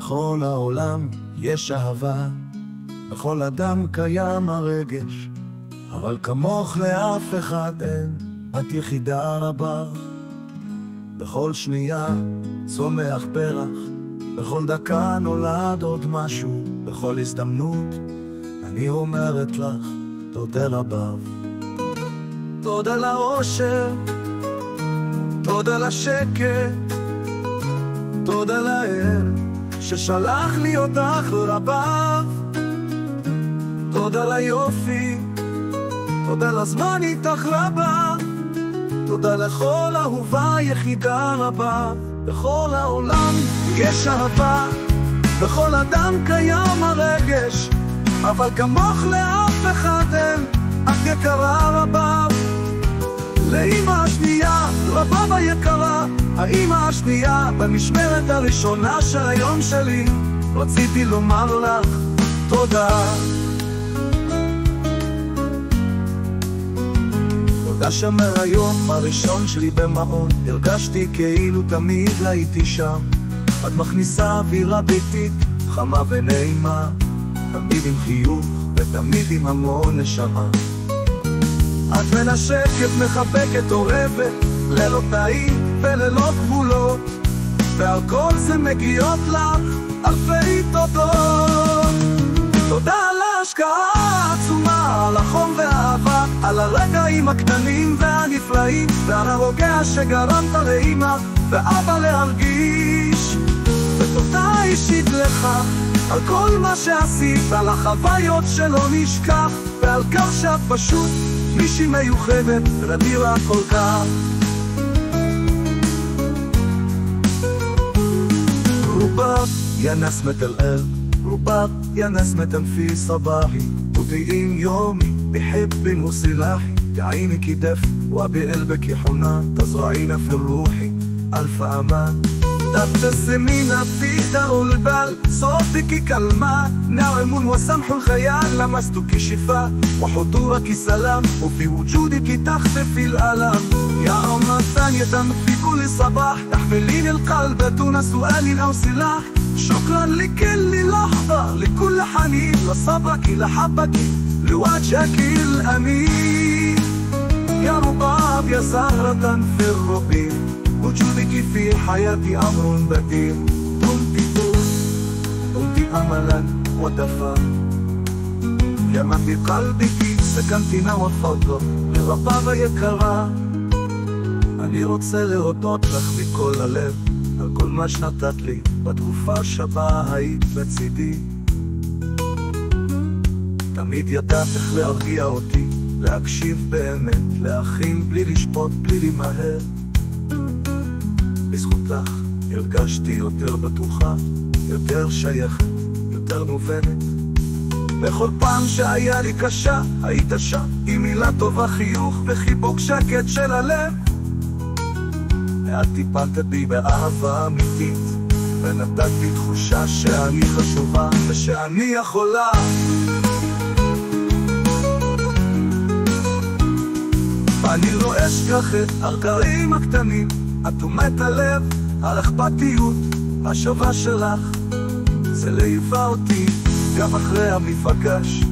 בכל העולם יש אהבה, בכל אדם קיים הרגש, אבל כמוך לאף אחד אין, את יחידה רבה. בכל שנייה צומח פרח, בכל דקה נולד עוד משהו, בכל הזדמנות אני אומרת לך תודה רבה. תודה לאושר, תודה לשקט, תודה לאל ששלח לי אותך רבה. תודה ליופי, תודה לזמן איתך רבה. תודה לכל אהובה יחידה רבה. בכל העולם יש אהבה, בכל אדם קיים הרגש, אבל כמוך לאף אחד אין, את יקרה רבה. לאמא השנייה רבה ויקרה, האמא השנייה במשמרת הראשונה של היום שלי, רציתי לומר לך תודה. תודה שמהיום הראשון שלי במעון הרגשתי כאילו תמיד הייתי שם. את מכניסה אווירה ביתית חמה ונעימה, תמיד עם חיוך ותמיד עם המון נשמה. את מנשקת, מחבקת, אוהבת, ללא תאים וללא גבולות, ועל כל זה מגיעות לך אלפי תודות. תודה על ההשקעה העצומה, על החום והאהבה, על הרגעים הקטנים והנפלאים, ועל הרוגע שגרמת לאמא ואבא להרגיש. ותודה אישית לך על כל מה שעשית, על החוויות שלא נשכח, ועל כך שאת פשוט מישהי מיוחדת ונדירה כל כך. رباط يا نسمة القلب، رباط يا نسمة في صباحي، تضيئين يومي بحب وسلاحي، بعينك دفء وبقلبك حنان، تزرعين في روحي ألف أمان. تبتسمين في دار البال، صوتك كالماء ناعم وسمح الخيال، لمستك شفاء وحضورك سلام، وفي وجودك تخفف الآلام. يا عمر ثانية في كل صباح، تحملين القلب دون سؤال أو سلاح. شكرا لكل لحظة، لكل حنين، لصبرك لحبك لوجهك الأمين. يا رباب يا زهرة في الربيع، وجودك في حياتي أمر بديع. كنت نور، كنت أملا ودفا، يا من بقلبك سكنت نوى فضة לרבה ויקרה. אני רוצה להודות לך מכל הלב על כל מה שנתת לי בתקופה שבה היית בצידי. תמיד ידעת איך להרגיע אותי, להקשיב באמת, להכין בלי לשפוט, בלי למהר. בזכותך הרגשתי יותר בטוחה, יותר שייכת, יותר מובנת. בכל פעם שהיה לי קשה, היית שם עם מילה טובה, חיוך וחיבוק שקט של הלב. ואת טיפלת בי באהבה אמיתית, ונתת לי תחושה שאני חשובה ושאני יכולה. ואני לא אשכח את הרגעים הקטנים, אטומת הלב, על אכפתיות, השווה שלך. זה ליווה אותי גם אחרי המפגש,